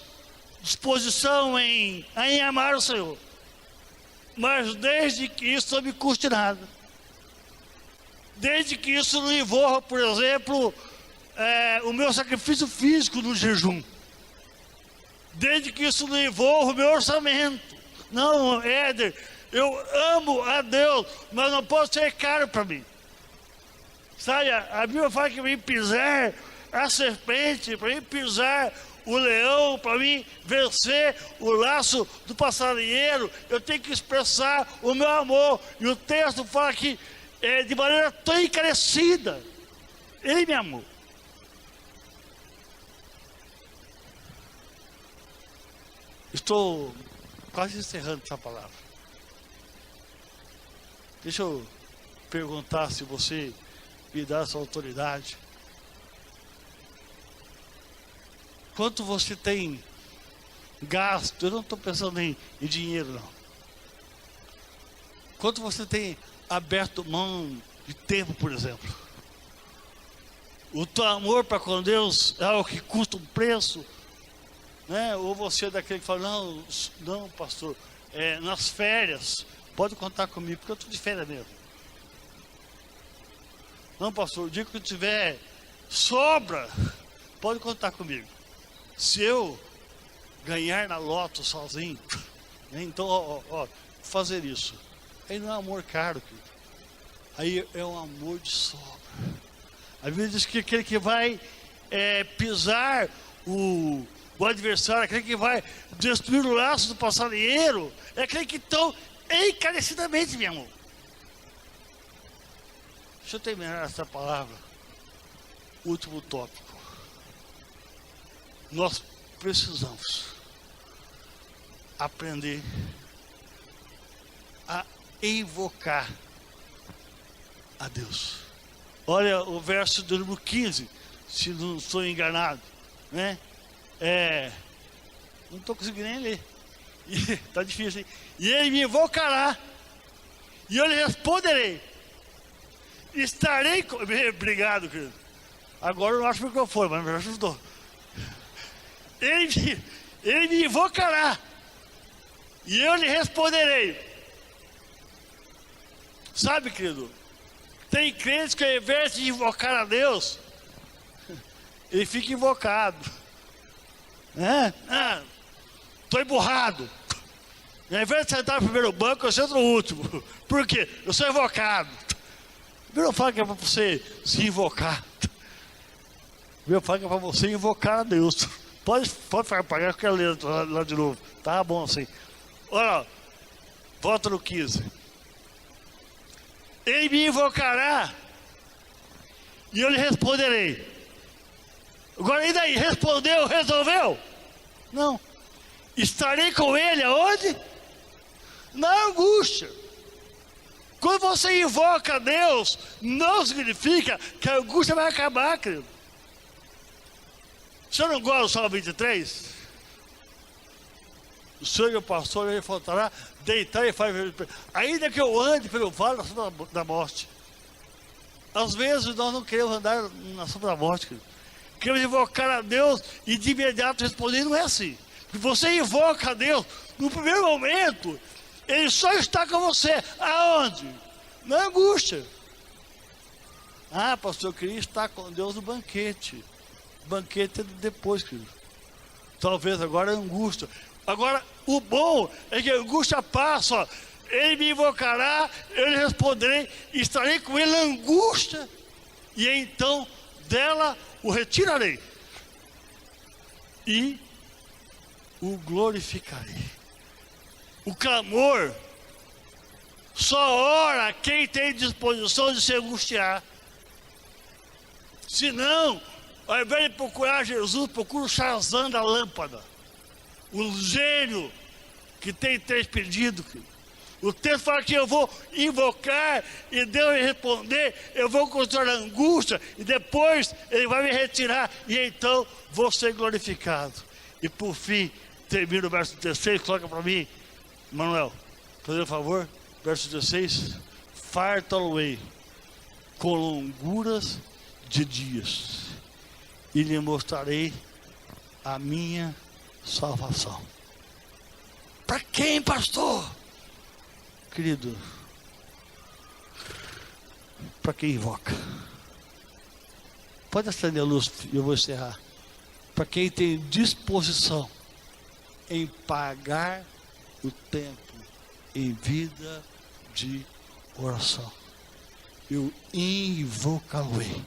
disposição em amar o Senhor, mas desde que isso não me custe nada, desde que isso não envolva, por exemplo, o meu sacrifício físico no jejum, desde que isso não envolva o meu orçamento. Não, Éder, eu amo a Deus, mas não pode ser caro para mim. Sabe, a Bíblia fala que para mim pisar a serpente, para mim pisar o leão, para mim vencer o laço do passarinheiro, eu tenho que expressar o meu amor. E o texto fala que de maneira tão encarecida, Ele me amou. Estou quase encerrando essa palavra. Deixa eu perguntar, se você me dá essa autoridade, quanto você tem gasto? Eu não estou pensando em dinheiro, não. Quanto você tem aberto mão de tempo, por exemplo? O teu amor para com Deus é algo que custa um preço, né? Ou você é daquele que fala, não, pastor, nas férias, pode contar comigo, porque eu estou de férias mesmo. Não, pastor, o dia que eu tiver sobra, pode contar comigo. Se eu ganhar na loto sozinho, né? Então, fazer isso, aí não é amor caro, querido. Aí é um amor de sobra. A Bíblia diz que aquele que vai pisar o adversário, aquele que vai destruir o laço do passarinheiro, é aquele que tão encarecidamente me amou. Deixa eu terminar essa palavra. Último tópico. Nós precisamos aprender a invocar a Deus. Olha o verso do número 15, se não estou enganado, né? Não estou conseguindo nem ler. Está difícil, hein? E ele me invocará, e eu lhe responderei. Estarei com... Obrigado, querido. Agora eu não acho o microfone, mas me ajudou. Ele me invocará, e eu lhe responderei. Sabe, querido, tem crentes que ao invés de invocar a Deus, ele fica invocado. Estou emburrado. E ao invés de sentar no primeiro banco, eu sento no último. Por quê? Eu sou invocado. A Bíblia fala que é para você se invocar. A Bíblia fala que é para você invocar a Deus. Pode pagar, que eu quero ler lá de novo. Tá bom assim. Olha, volta no 15. Ele me invocará, e eu lhe responderei. Agora, e daí? Respondeu, resolveu? Não. Estarei com ele aonde? Na angústia. Quando você invoca a Deus, não significa que a angústia vai acabar, querido. O senhor não gosta do Salmo 23? O Senhor e o pastor, ele faltará deitar e fazer, ainda que eu ande pelo vale da sombra da morte. Às vezes nós não queremos andar na sombra da morte, querido. Queremos invocar a Deus e de imediato responder. Não é assim. Você invoca a Deus, no primeiro momento, Ele só está com você. Aonde? Na angústia. Pastor, eu queria estar com Deus no banquete. Banquete é depois, querido. Talvez agora é angústia. Agora, o bom é que a angústia passa, ó. Ele me invocará, eu lhe responderei, estarei com ele na angústia, e então dela o retirarei e o glorificarei. O clamor só ora quem tem disposição de se angustiar. Se não, ao invés de procurar Jesus, procura o Shazam da lâmpada, o gênio que tem 3 pedidos. O texto fala que eu vou invocar e Deus vai responder, eu vou encontrar a angústia e depois Ele vai me retirar e então vou ser glorificado. E por fim, termina o verso 16, coloca para mim, Manuel, fazer um favor, verso 16, farta-lo-ei com longuras de dias e lhe mostrarei a minha salvação. Para quem, pastor? Querido, para quem invoca. Pode acender a luz e eu vou encerrar. Para quem tem disposição em pagar o tempo em vida de oração. Eu invocá-lo-ei,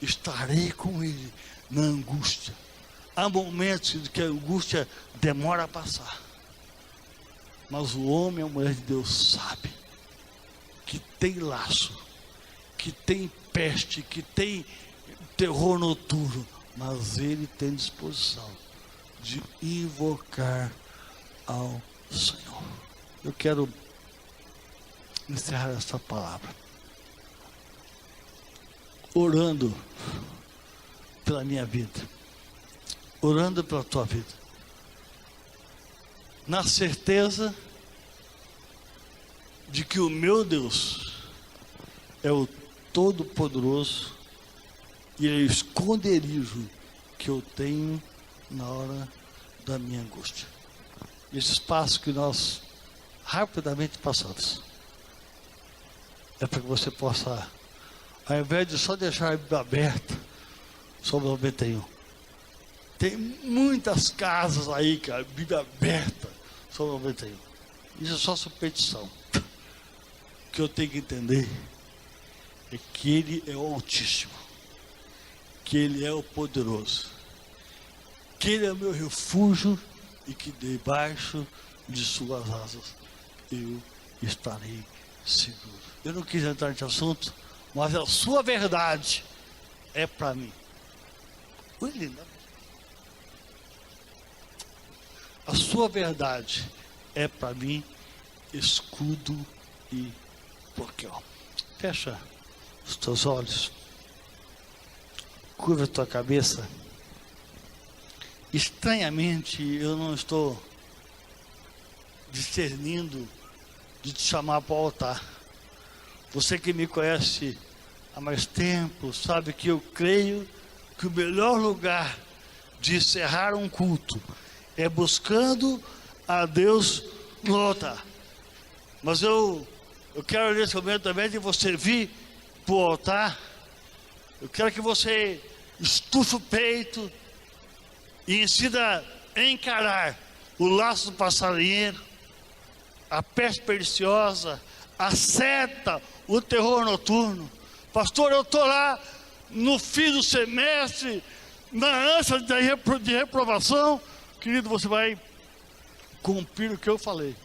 estarei com ele na angústia. Há momentos em que a angústia demora a passar, mas o homem e a mulher de Deus sabe que tem laço, que tem peste, que tem terror noturno, mas ele tem disposição de invocar ao Senhor. Eu quero encerrar essa palavra orando pela minha vida, orando pela tua vida, na certeza de que o meu Deus é o Todo-Poderoso e é o esconderijo que eu tenho na hora da minha angústia. Esse espaço que nós rapidamente passamos é para que você possa, ao invés de só deixar a Bíblia aberta sobre o 91, tem muitas casas aí, cara, Bíblia aberta sobre o 91. Isso é só superstição. O que eu tenho que entender é que Ele é o Altíssimo, que Ele é o Poderoso, que Ele é o meu refúgio e que debaixo de suas asas eu estarei seguro. Eu não quis entrar nesse assunto, mas a sua verdade é para mim. Foi linda. A sua verdade é para mim escudo e bloqueio. Fecha os teus olhos, curva a tua cabeça. Estranhamente eu não estou discernindo de te chamar para o altar. Você que me conhece há mais tempo sabe que eu creio que o melhor lugar de encerrar um culto é buscando a Deus no altar. Mas eu quero nesse momento também de você vir para o altar. Eu quero que você estufe o peito e ensina a encarar o laço do passarinheiro, a peste perniciosa, a seta, o terror noturno. Pastor, eu estou lá no fim do semestre, na ânsia de reprovação. Querido, você vai cumprir o que eu falei,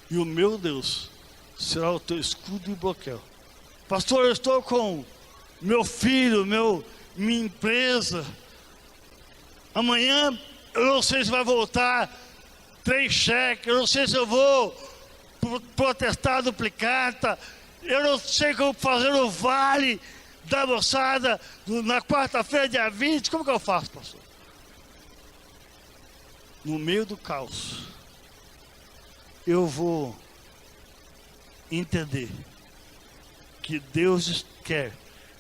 e o meu Deus será o teu escudo e bloqueio. Pastor, eu estou com meu filho, minha empresa. Amanhã eu não sei se vai voltar 3 cheques, eu não sei se eu vou protestar duplicata, eu não sei como fazer o vale da moçada na quarta-feira, dia 20, como que eu faço, pastor? No meio do caos, eu vou entender que Deus quer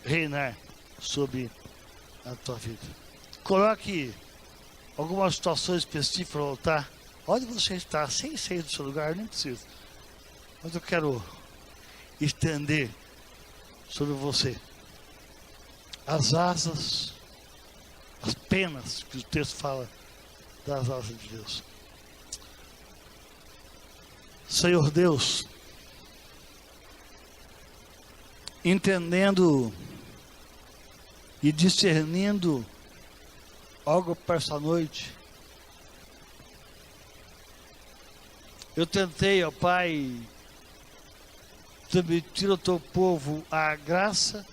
reinar sobre a tua vida. Coloque algumas situações específicas para voltar. Onde você está, sem sair do seu lugar, nem precisa. Mas eu quero estender sobre você as asas, as penas que o texto fala das asas de Deus. Senhor Deus, entendendo e discernindo algo para essa noite, eu tentei, ó Pai, transmitir ao teu povo a graça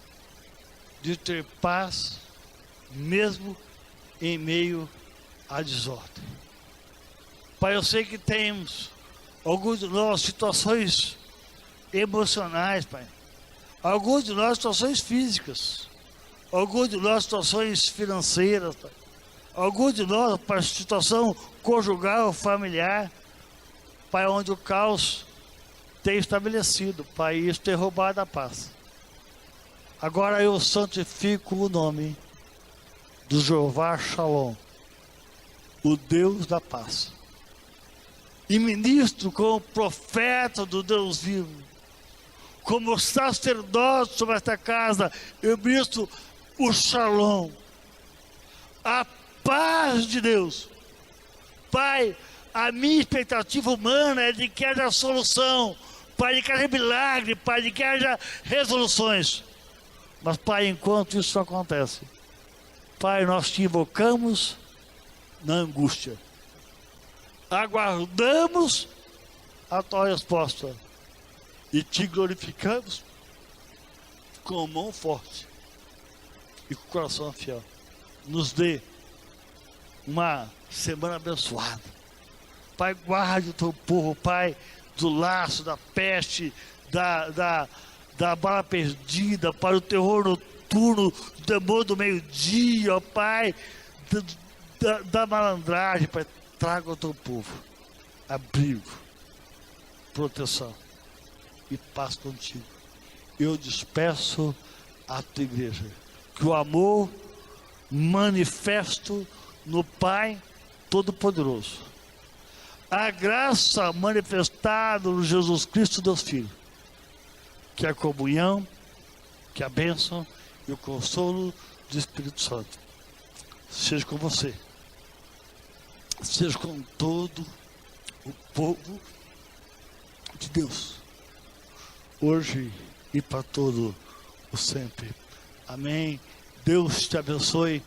de ter paz, mesmo em meio à desordem. Pai, eu sei que temos alguns de nós situações emocionais, Pai. Alguns de nós situações físicas. Alguns de nós situações financeiras, Pai. Alguns de nós para situação conjugal, familiar, Pai, onde o caos tem estabelecido, Pai, isso tem roubado a paz. Agora eu santifico o nome do Jeová Shalom, o Deus da paz, e ministro como profeta do Deus vivo, como sacerdote sobre esta casa, eu ministro o Shalom, a paz de Deus, Pai, a minha expectativa humana é de que haja solução, Pai, de que haja milagre, Pai, de que haja resoluções. Mas, Pai, enquanto isso acontece, Pai, nós te invocamos na angústia. Aguardamos a tua resposta e te glorificamos com mão forte e com coração fiel. Nos dê uma semana abençoada. Pai, guarde o teu povo, Pai, do laço, da peste, da bala perdida, Pai, do terror noturno, do demônio do meio-dia, ó Pai, da malandragem, Pai, traga o teu povo abrigo, proteção e paz contigo. Eu despeço a tua igreja, que o amor manifesto no Pai Todo-Poderoso, a graça manifestada no Jesus Cristo, Deus Filho, que a comunhão, que a bênção e o consolo do Espírito Santo seja com você, seja com todo o povo de Deus, hoje e para todo o sempre. Amém. Deus te abençoe